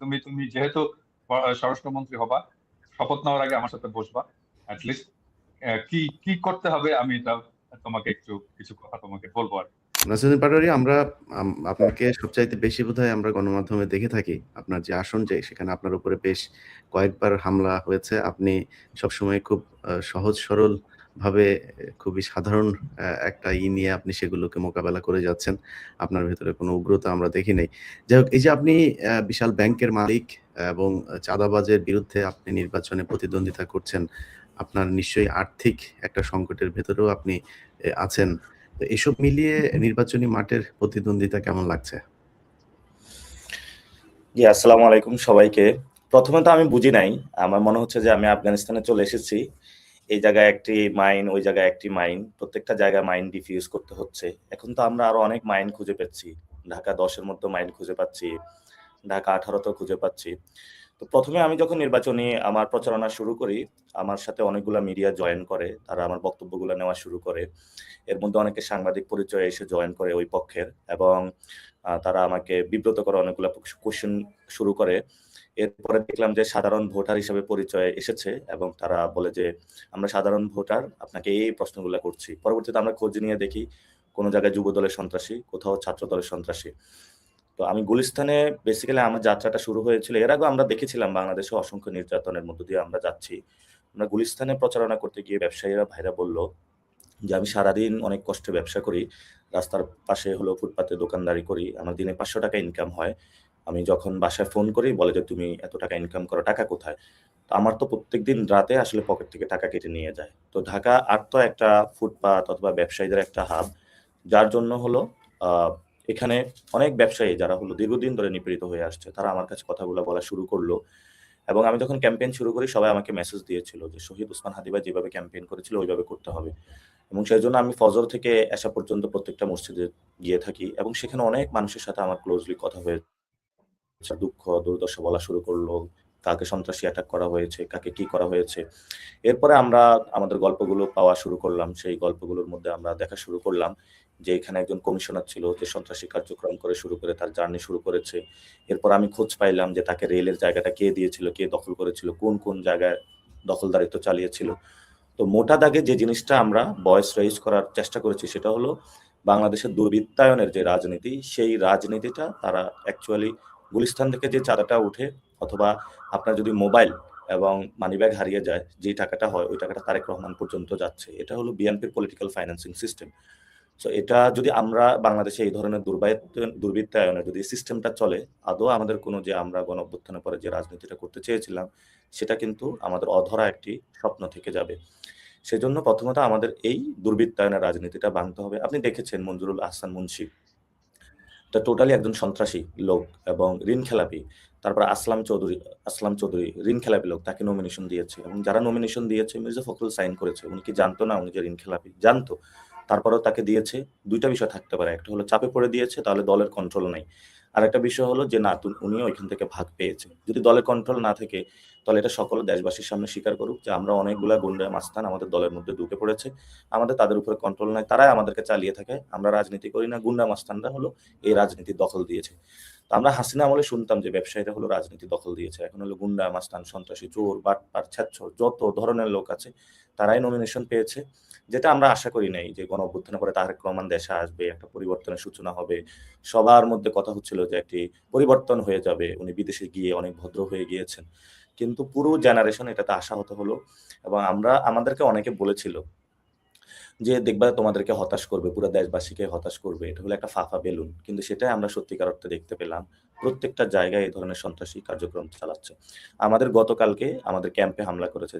তুমি তুমি যেহেতু স্বরাষ্ট্রমন্ত্রী হবা, শপথ নেওয়ার আগে আমার সাথে বসবা অ্যাটলিস্ট, কি কি করতে হবে আমি এটা তোমাকে একটু কিছু কথা তোমাকে বলবো আর কি। নাসিরুদ্দিন পাটোয়ারি, আমরা আপনাকে সবচাইতে বেশি বোধহয় আমরা গণমাধ্যমে দেখে থাকি। আপনার যে আসন, যে সেখানে আপনার উপরে বেশ কয়েকবার হামলা হয়েছে। আপনি সবসময় খুব সহজ সরল ভাবে, খুবই সাধারণ একটা নিয়ে আপনি সেগুলোকে মোকাবেলা করে যাচ্ছেন। আপনার ভেতরে কোনো উগ্রতা আমরা দেখি নাই। যাই হোক, এই যে আপনি বিশাল ব্যাংকের মালিক এবং চাঁদাবাজের বিরুদ্ধে আপনি নির্বাচনে প্রতিদ্বন্দ্বিতা করছেন, আপনার নিশ্চয়ই আর্থিক একটা সংকটের ভেতরেও আপনি আছেন। তো এসব মিলিয়ে নির্বাচনী মাঠের প্রতিদ্বন্দ্বিতা কেমন লাগছে? জি, আসসালামু আলাইকুম সবাইকে। প্রথমে তো আমি বুঝি নাই, আমার মনে হচ্ছে যে আমি আফগানিস্তানে চলে এসেছি। এই জায়গায় একটি মাইন, ওই জায়গায় একটি মাইন, প্রত্যেকটা জায়গায় মাইন ডিফিউজ করতে হচ্ছে। এখন তো আমরা আরো অনেক মাইন খুঁজে পাচ্ছি, ঢাকা 10-এর মধ্যে মাইন খুঁজে পাচ্ছি, ঢাকা 18-তেও খুঁজে পাচ্ছি। তো প্রথমে আমি যখন নির্বাচনী আমার প্রচারণা শুরু করি, আমার সাথে অনেকগুলা মিডিয়া জয়েন করে, তারা আমার বক্তব্যগুলো নেওয়া শুরু করে। এর মধ্যে অনেকে সাংবাদিক পরিচয়ে এসে জয়েন করে ওই পক্ষের, এবং তারা আমাকে বিব্রত করে অনেকগুলো কোশ্চেন শুরু করে। এরপরে দেখলাম যে সাধারণ ভোটার হিসেবে পরিচয় এসেছে, এবং তারা বলে যে আমরা সাধারণ ভোটার, আপনাকে এই প্রশ্নগুলো করছি। পরবর্তীতে আমরা খোঁজ নিয়ে দেখি কোনো জায়গায় যুব দলের সন্ত্রাসী, কোথাও ছাত্র দলের সন্ত্রাসী। তো আমি গুলিস্তানে বেসিক্যালি আমার যাত্রাটা শুরু হয়েছিল। এর আগেও আমরা দেখেছিলাম বাংলাদেশে অসংখ্য নির্যাতনের মধ্য দিয়ে আমরা যাচ্ছি। আমরা গুলিস্তানে প্রচারণা করতে গিয়ে ব্যবসায়ীরা ভাইরা বলল যে আমি সারাদিন অনেক কষ্টে ব্যবসা করি, রাস্তার পাশে হলো ফুটপাতে দোকানদারি করি, আমার দিনে 500 টাকা ইনকাম হয়। আমি যখন বাসায় ফোন করি বলে যে তুমি এত টাকা ইনকাম করো, টাকা কোথায়? তো আমার তো প্রত্যেকদিন রাতে আসলে পকেট থেকে টাকা কেটে নিয়ে যায়। তো ঢাকা আর তো একটা ফুটপাত অথবা ব্যবসায়ীদের একটা হাব, যার জন্য হলো এখানে অনেক ব্যবসায়ী যারা হলো দীর্ঘদিন ধরে নিপীড়িত হয়ে আসছে, তারা আমার কাছে কথাগুলো বলা শুরু করলো। এবং আমি যখন ক্যাম্পেইন শুরু করি, সবাই আমাকে মেসেজ দিয়েছিল যে শহীদ ওসমান হাদি ভাই যেভাবে ক্যাম্পেইন করেছিল ওইভাবে করতে হবে। এবং সেই জন্য আমি ফজর থেকে এশা পর্যন্ত প্রত্যেকটা মসজিদে গিয়ে থাকি, এবং সেখানে অনেক মানুষের সাথে আমার ক্লোজলি কথা হয়েছে। দুঃখ দুর্দশা বলা শুরু করলো, কাকে সন্ত্রাসী অ্যাটাক করা হয়েছে, কাকে কি করা হয়েছে। এরপরে আমরা আমাদের গল্পগুলো পাওয়া শুরু করলাম। সেই গল্পগুলোর মধ্যে আমরা দেখা শুরু করলাম যে এখানে একজন কমিশনার ছিল যে সন্ত্রাসী কার্যক্রম করে শুরু করে তার জার্নি শুরু করেছে। এরপর আমি খোঁজ পাইলাম যে তাকে রেলের জায়গাটা কে দিয়েছিল, কে দখল করেছিল, কোন কোন জায়গায় দখলদারিত্ব চালিয়েছিল। তো মোটা দাগে যে জিনিসটা আমরা ভয়েস রেইজ করার চেষ্টা করেছি সেটা হলো বাংলাদেশের দুর্বৃত্তায়নের যে রাজনীতি, সেই রাজনীতিটা তারা অ্যাকচুয়ালি গুলিস্তান থেকে যে চাঁদাটা উঠে, অথবা আপনার যদি মোবাইল এবং মানিব্যাগ হারিয়ে যায়, যে টাকাটা হয় ওই টাকাটা তারেক রহমান পর্যন্ত যাচ্ছে। এটা হলো বিএনপির পলিটিক্যাল ফাইন্যান্সিং সিস্টেম। সো এটা যদি আমরা বাংলাদেশে এই ধরনের দুর্বৃত্তায়নের যদি সিস্টেমটা চলে, আদৌ আমাদের কোনো যে আমরা গণ অভ্যুত্থানের পরে যে রাজনীতিটা করতে চেয়েছিলাম সেটা কিন্তু আমাদের অধরা একটি স্বপ্ন থেকে যাবে। সেজন্য প্রথমত আমাদের এই দুর্বৃত্তায়নের রাজনীতিটা ভাঙতে হবে। আপনি দেখেছেন মঞ্জুরুল আহসান মুন্সী, এটা টোটালি একজন সন্ত্রাসী লোক এবং ঋণ খেলাপি। তারপর আসলাম চৌধুরী ঋণ খেলাপি লোক, তাকে নমিনেশন দিয়েছে, এবং যারা নমিনেশন দিয়েছে মির্জা ফখরুল সাইন করেছে। উনি কি জানতো না উনি যে ঋণ খেলাপি? জানতো, তারপরেও তাকে দিয়েছে। দুইটা বিষয় থাকতে পারে, একটা হলো চাপে পড়ে দিয়েছে, তাহলে দলের কন্ট্রোল নাই। আর একটা বিষয় হলো যে না, উনিও ওইখান থেকে ভাগ পেয়েছে। যদি দলের কন্ট্রোল না থাকে, তাহলে এটা সকল দেশবাসীর সামনে স্বীকার করুক যে আমরা অনেকগুলা গুন্ডা মাস্তান আমাদের দলের মধ্যে ঢুকে পড়েছে, আমাদের তাদের উপরে কন্ট্রোল নাই, তারাই আমাদেরকে চালিয়ে থাকে, আমরা রাজনীতি করি না, গুন্ডা মাস্তানরা হলো এই রাজনীতি দখল দিয়েছে। তো আমরা হাসিনা আমলে শুনতাম যে ব্যবসায়ীরা হলো রাজনীতি দখল দিয়েছে, এখন হলো গুন্ডা মাস্তান সন্ত্রাসী চোর বাটপার ছ্যাচ্ছর যত ধরনের লোক আছে তারাই নমিনেশন পেয়েছে। যেটা আমরা আশা করি নাই যে গণ অভ্যুত্থানের পরে তারেক রহমান দেশে আসবে, একটা পরিবর্তনের সূচনা হবে, সবার মধ্যে কথা হচ্ছিল যে একটি পরিবর্তন হয়ে যাবে, উনি বিদেশে গিয়ে অনেক ভদ্র হয়ে গিয়েছেন। কিন্তু পুরো জেনারেশন এটাতে আশাহত হলো, এবং আমাদেরকে অনেকে বলেছিল যে দেখবা তোমাদেরকে হতাশ করবে, পুরো দেশবাসীকে হতাশ করবে, এটা হলো একটা ফাফা বেলুন। কিন্তু সেটাই আমরা সত্যিকার অর্থে দেখতে পেলাম, প্রত্যেকটা জায়গায় এই ধরনের সন্ত্রাসী কার্যক্রম চালাচ্ছে। আমাদের গতকালকে আমাদের ক্যাম্পে হামলা করেছে,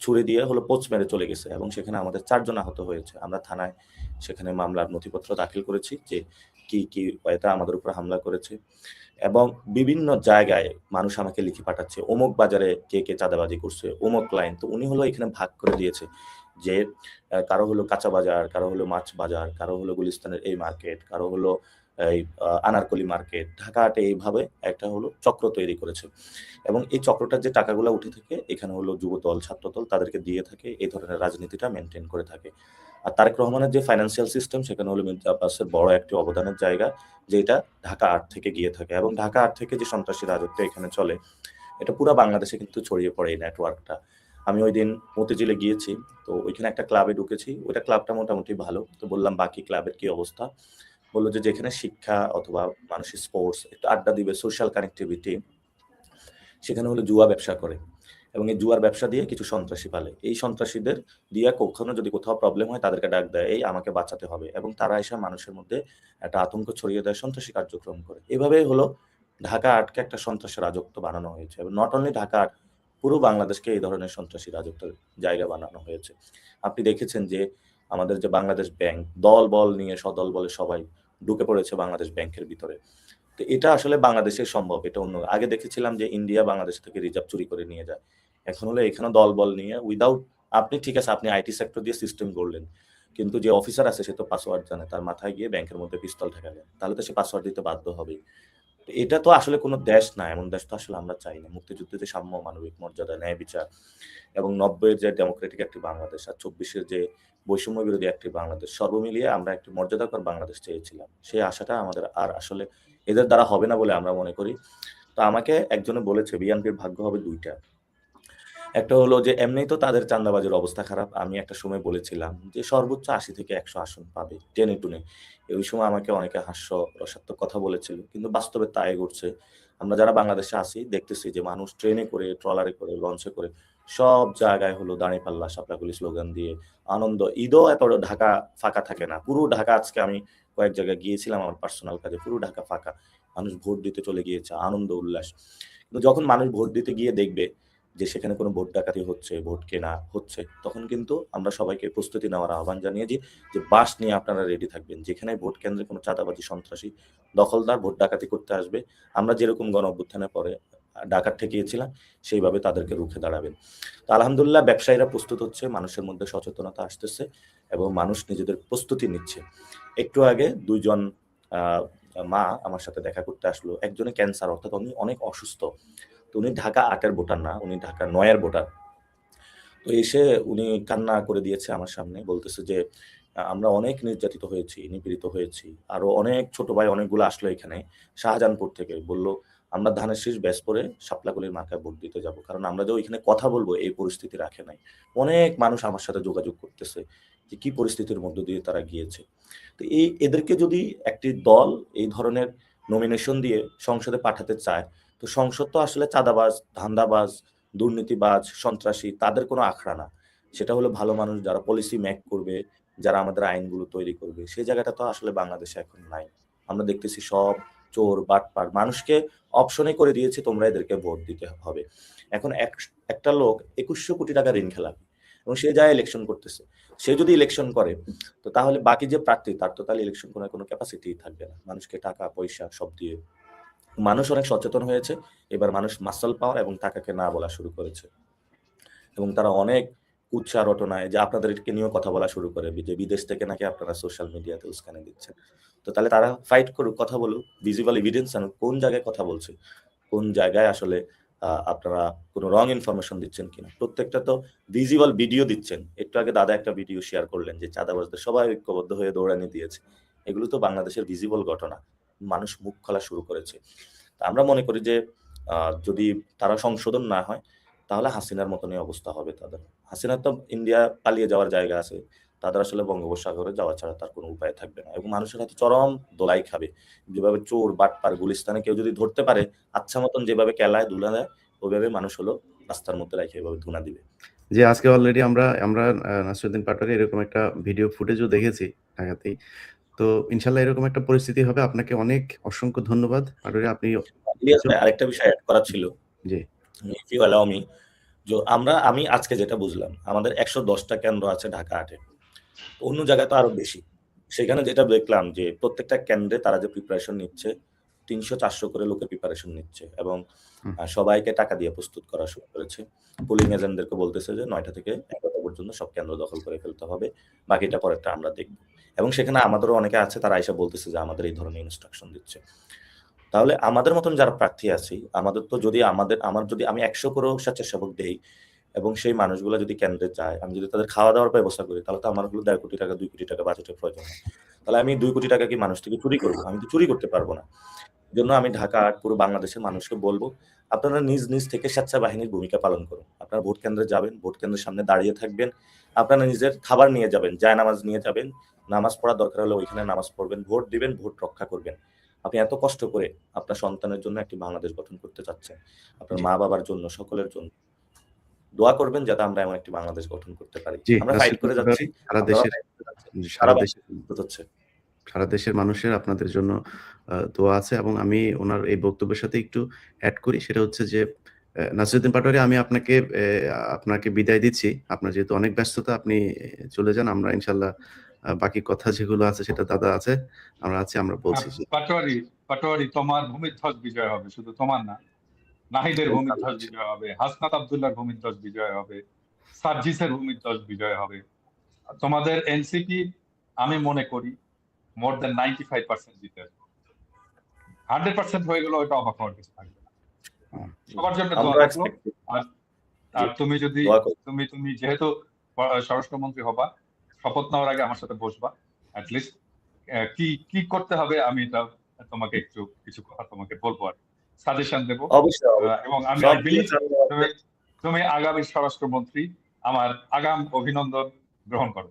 ছুরি দিয়ে হলো পোচ মেরে চলে গেছে, এবং সেখানে আমাদের 4 জন আহত হয়েছে। আমরা থানায় সেখানে মামলার নথিপত্র দাখিল করেছি যে কি কি এটা আমাদের উপর হামলা করেছে। এবং বিভিন্ন জায়গায় মানুষ আমাকে লিখে পাঠাচ্ছে অমুক বাজারে কে কে চাঁদাবাজি করছে, অমুক লাইন। তো উনি হলো এখানে ভাগ করে দিয়েছে যে কারো হলো কাঁচা বাজার, কারো হলো মাছ বাজার, কারো হলো গুলিস্তানের এই মার্কেট, কারো হলো এই আনারকলি মার্কেট, ঢাকা হাটে এইভাবে একটা হলো চক্র তৈরি করেছে এবং এই চক্রটার যে টাকাগুলো উঠে থাকে এখানে হলো যুবদল, ছাত্রদল তাদেরকে দিয়ে থাকে, এই ধরনের রাজনীতিটা মেনটেন করে থাকে। আর তারেক রহমানের যে ফাইন্যান্সিয়াল সিস্টেম সেখানে হলো মির্জা আব্বাসের বড় একটি অবদানের জায়গা, যেটা ঢাকা আট থেকে গিয়ে থাকে এবং ঢাকা আট থেকে যে সন্ত্রাসী রাজত্ব এখানে চলে এটা পুরো বাংলাদেশে কিন্তু ছড়িয়ে পড়ে এই নেটওয়ার্কটা। আমি ওইদিন মতিঝিলে গিয়েছি, তো ওইখানে একটা ক্লাবে ঢুকেছি, ওইটা ক্লাবটা মোটামুটি ভালো। তো বললাম বাকি ক্লাবের কি অবস্থা? বলল যে যেখানে শিক্ষা অথবা মানুষের স্পোর্টস একটু আড্ডা দিবে, সোশ্যাল কানেক্টিভিটি, সেখানে হলো জুয়া ব্যবসা করে এবং এই জুয়ার ব্যবসা দিয়ে কিছু সন্ত্রাসী পালে। এই সন্ত্রাসীদের দিয়ে কখনো যদি কোথাও প্রবলেম হয় তাদেরকে ডাক দেয়, এই আমাকে বাঁচাতে হবে, এবং তারা এসে মানুষের মধ্যে একটা আতঙ্ক ছড়িয়ে দেয়, সন্ত্রাসী কার্যক্রম করে। এভাবেই হলো ঢাকা আটকে একটা সন্ত্রাসী রাজত্ব বানানো হয়েছে এবং নট অনলি ঢাকা আট, পুরো বাংলাদেশকে এই ধরনের সন্ত্রাসী রাজত্বের জায়গা বানানো হয়েছে। আপনি দেখেছেন যে আমাদের যে বাংলাদেশ ব্যাংক দল বল নিয়ে সদল বলে সবাই ঢুকে পড়েছে বাংলাদেশ ব্যাংকের ভিতরে। তো এটা আসলে বাংলাদেশে সম্ভব, এটা অন্য আগে দেখেছিলাম যে ইন্ডিয়া বাংলাদেশ থেকে রিজার্ভ চুরি করে নিয়ে যায়। এখন হলো এখানে দল বল নিয়ে উইদাউট, আপনি ঠিক আছে আপনি আইটি সেক্টর দিয়ে সিস্টেম করলেন, কিন্তু যে অফিসার আছে সে তো পাসওয়ার্ড জানে, তার মাথায় গিয়ে ব্যাংকের মধ্যে পিস্তল ঠেকালেন, তাহলে তো সে পাসওয়ার্ড দিতে বাধ্য হবে। তো এটা তো আসলে কোনো দেশ না, এমন দেশ তো আসলে আমরা চাই না। মুক্তিযুদ্ধে যে সাম্য, মানবিক মর্যাদা, ন্যায় বিচার এবং ৯০-এর যে ডেমোক্রেটিক একটি বাংলাদেশ আর ২৪-এর যে বৈষম্য বিরোধী একটি বাংলাদেশ, সর্বমিলিয়ে আমরা একটি মর্যাদাকর বাংলাদেশ চেয়েছিলাম। সেই আশাটা আমাদের আর আসলে এদের দ্বারা হবে না বলে আমরা মনে করি। তো আমাকে একজনে বলেছে বিএনপির ভাগ্য হবে ২টা। একটা হলো যে এমনিই তো তাদের চাঁদাবাজির অবস্থা খারাপ। আমি একটা সময় বলেছিলাম যে সর্বোচ্চ ৮০ থেকে ১০০ আসন পাবে টেনে টুনে। ওই সময় আমাকে অনেকে হাস্যরসাত্মক কথা বলেছিল। কিন্তু বাস্তবে তাই ঘটছে। আমরা যারা বাংলাদেশে আছি দেখতেছি যে মানুষ ট্রেনে করে, ট্রলারে করে, লঞ্চে করে সব জায়গায় হলো দাঁড়িপাল্লা, শাপলাকলি স্লোগান দিয়ে আনন্দ। ঈদও এত ঢাকা ফাঁকা থাকে না। পুরো ঢাকা আজকে আমি কয়েক জায়গায় গিয়েছিলাম আমার পার্সোনাল কাজে। পুরো ঢাকা ফাঁকা। মানুষ ভোট দিতে চলে গিয়েছে, আনন্দ উল্লাস। কিন্তু যখন মানুষ ভোট দিতে গিয়ে দেখবে যে সেখানে কোনো ভোট ডাকাতি হচ্ছে, ভোট কেনা হচ্ছে, তখন কিন্তু আমরা সবাইকে প্রস্তুতি নেওয়ার আহ্বান জানিয়েছি যে বাস নিয়ে আপনারা রেডি থাকবেন। যেখানে ভোট কেন্দ্রে কোনো চাঁদাবাজি, সন্ত্রাসী, দখলদার ভোট ডাকাতি করতে আসবে, আমরা যেরকম গণ-অভ্যুত্থানের পরে ডাকাত ঠেকিয়েছিলাম, সেইভাবে তাদেরকে রুখে দাঁড়াবেন। তো আলহামদুলিল্লাহ ব্যবসায়ীরা প্রস্তুত হচ্ছে, মানুষের মধ্যে সচেতনতা আসতেছে এবং মানুষ নিজেদের প্রস্তুতি নিচ্ছে। একটু আগে ২ জন আ মা আমার সাথে দেখা করতে আসলো। একজনের ক্যান্সার, অর্থাৎ উনি অনেক অসুস্থ। তো উনি ঢাকা ৮ এর ভোটার না, উনি ঢাকা ৯ এর ভোটার। তো এসে উনি কান্না করে দিয়েছে আমার সামনে। বলতেছে যে, আমরা অনেক নির্যাতিত হয়েছি, নিপীড়িত হয়েছি। আরো অনেক ছোট ভাই অনেকগুলো আসলো এখানে শাহজাহানপুর থেকে। বলল, "আমরা ধানের শীষ ব্যাচ পরে শাপলাকলির মার্কায় ভোট দিতে যাবো। কারণ আমরা যে ওইখানে কথা বলবো এই পরিস্থিতি রাখে নাই।" অনেক মানুষ আমার সাথে যোগাযোগ করতেছে যে কি পরিস্থিতির মধ্য দিয়ে তারা গিয়েছে। তো এদেরকে যদি একটি দল এই ধরনের নমিনেশন দিয়ে সংসদে পাঠাতে চায়, তো সংসদ তো আসলে চাঁদাবাজ, ধান্দাবাজ, দুর্নীতিবাজ, সন্ত্রাসী তাদের কোনো আখড়া না। সেটা হলো ভালো মানুষ যারা পলিসি মেক করবে, যারা আমাদের আইনগুলো তৈরি করবে। সেই জায়গাটা তো আসলে বাংলাদেশে এখন নাই। আমরা দেখতেছি সব চোর, বাটপার। মানুষকে অপশনে করে দিয়েছে তোমরা এদেরকে ভোট দিতে হবে। এখন একটা লোক ২১০০ কোটি টাকা ঋণ খেলাপি এবং সে যায় ইলেকশন করতেছে। সে যদি ইলেকশন করে তো তাহলে বাকি যে প্রার্থী তার তো তাহলে ইলেকশন করার কোনো ক্যাপাসিটি থাকবে না। মানুষকে টাকা, পয়সা সব দিয়ে। মানুষ অনেক সচেতন হয়েছে। এবার মানুষ মাসল পাওয়ার এবং টাকাকে না বলা শুরু করেছে। এবং তারা অনেক কুৎসা রটনায় যে আপনাদেরকে নিয়েও কথা বলা শুরু করে যে বিদেশ থেকে নাকি আপনারা সোশ্যাল মিডিয়াতে উস্কানি দিচ্ছেন। তো তাহলে তারা ফাইট করুক, কথা বলুক, ভিজিবল এভিডেন্স আনুক, কোন জায়গায় কথা বলছে, কোন জায়গায় আসলে আপনারা কোনো রং ইনফরমেশন দিচ্ছেন কিনা। প্রত্যেকটা তো ভিজিবল ভিডিও দিচ্ছেন। একটু আগে দাদা একটা ভিডিও শেয়ার করলেন যে চাঁদাবাজদের সবাই ঐক্যবদ্ধ হয়ে দৌড়ানি দিয়েছে। এগুলো তো বাংলাদেশের ভিজিবল ঘটনা। মানুষ মুখ খোলা শুরু করেছে। আমরা মনে করি যে যদি তারা সংশোধন না হয় তাহলে হাসিনার মতনই অবস্থা হবে তাদের। হাসিনার তো ইন্ডিয়া পালিয়ে যাওয়ার জায়গা আছে। তাদের আসলে বঙ্গোপসাগরে যাওয়া ছাড়া তার কোনো উপায় থাকবে না এবং মানুষের হাতে চরম দোলাই খাবে। যেভাবে চোর, বাটপার, গুলিস্তানে কেউ যদি ধরতে পারে, আচ্ছা মতন যেভাবে কেলায় ধুলা দেয়, ওইভাবে মানুষ হলো রাস্তার মধ্যে রাইখা এভাবে ধুনা দিবে। জি, আজকে অলরেডি আমরা আমরা নাসিরউদ্দিন পাটোয়ারি এরকম একটা ভিডিও ফুটেজও দেখেছি ঢাকাতেই। তো ইনশাআল্লাহ এরকম একটা পরিস্থিতি হবে। আপনাকে অনেক অসংখ্য ধন্যবাদ। পাটোয়ারি আপনি ইলিয়াস ভাই আরেকটা বিষয় এড করা ছিল। জি, ইফ ইউ অ্যালাউ মি, আমি আজকে যেটা বুঝলাম, আমাদের ১১০ টা কেন্দ্র আছে ঢাকা ৮ এ। অন্য জায়গায় তো আরো বেশি। সেখানে যেটা দেখলাম যে প্রত্যেকটা কেন্দ্রে তারা যে প্রিপারেশন নিচ্ছে ৩০০-৪০০ করে লোকের প্রিপারেশন নিচ্ছে এবং হুম। সবাইকে টাকা দিয়ে প্রস্তুত করা শুরু করেছে। পোলিং এজেন্টদেরকে বলতেছে যে ৯টা থেকে ১১টা পর্যন্ত সব কেন্দ্র দখল করে ফেলতে হবে, বাকিটা পরেরটা আমরা দেখব। এবং সেখানে আমাদেরও অনেকে আছে, তারা আইসা বলতেছে যে আমাদের এই ধরনের ইনস্ট্রাকশন দিচ্ছে। তাহলে আমাদের মতন যারা প্রার্থী আছি, আমাদের তো যদি আমি 100 করেও স্বেচ্ছাসেবক দেই এবং সেই মানুষগুলো যদি কেন্দ্রে যায়, আমি যদি তাদের খাওয়া দাওয়ার ব্যবস্থা করি, তাহলে তো আমার হলো 1.5 কোটি টাকা 2 কোটি টাকা বাজেটের প্রয়োজন হয়। তাহলে আমি 2 কোটি টাকা কি মানুষ থেকে চুরি করব? আমি তো চুরি করতে পারবো না। এজন্য আমি ঢাকা আর পুরো বাংলাদেশের মানুষকে বলব, আপনারা নিজ থেকে স্বেচ্ছা বাহিনীর ভূমিকা পালন করুন। আপনারা ভোট কেন্দ্রে যাবেন, ভোট কেন্দ্রের সামনে দাঁড়িয়ে থাকবেন। আপনারা নিজের খাবার নিয়ে যাবেন, জায়নামাজ নিয়ে যাবেন। নামাজ পড়ার দরকার হলে ওইখানে নামাজ পড়বেন, ভোট দিবেন, ভোট রক্ষা করবেন। আপনি এত কষ্ট করে আপনার সন্তানের জন্য একটি বাংলাদেশ গঠন করতে চাচ্ছেন। আপনার জি। মা-বাবার জন্য, সকলের জন্য। দোয়া করবেন যাতে আমরা এমন একটি বাংলাদেশ গঠন করতে পারি। জি, আমরা ফাইট করে নাসিরুদ্দিন যাচ্ছি। ভাই, সারা আপনারাও দেশের ফাইট করে যাচ্ছেন। সারা সারা দেশের বাংলাদেশ হচ্ছে। সারা দেশের মানুষের আপনাদের জন্য দোয়া আছে এবং আমি ওনার এই বক্তব্যের সাথে একটু এড করি। সেটা হচ্ছে যে নাসিরুদ্দিন পাটোয়ারি, আমি আপনাকে বিদায় দিচ্ছি। আপনার যেহেতু অনেক ব্যস্ততা, আপনি চলে যান। আমরা ইনশাআল্লাহ বাকি কথা যেগুলো আছে সেটা দাদা আছে, আমরা আছি, আমরা বলছি। পাটোয়ারি, তোমার ভূমিধ্বজ বিজয় হবে, শুধু তোমার না, নাহিদের ভূমিধ্বজ বিজয় হবে, হাসনাত আব্দুল্লাহর ভূমিধ্বজ বিজয় হবে, সার্জিসের ভূমিধ্বজ বিজয় হবে। তোমাদের এনসিপি আমি মনে করি মোর দেন 95% জিতে আসবে। 100% হয়ে গেল, ওটা অবাক হওয়ার কিছু থাকবে না। সবার জন্য দোয়া আমরা রাখলো। আর তুমি যদি তুমি যেহেতু স্বরাষ্ট্রমন্ত্রী হবা, শপথ নেওয়ার আগে আমার সাথে বসবা, অ্যাটলিস্ট কি করতে হবে আমি এটা তোমাকে কিছু কথা তোমাকে বলবো, আর সাজেশন দেবো। অবশ্যই এবং আমি তুমি আগামী স্বরাষ্ট্রমন্ত্রী, আমার আগাম অভিনন্দন গ্রহণ করো।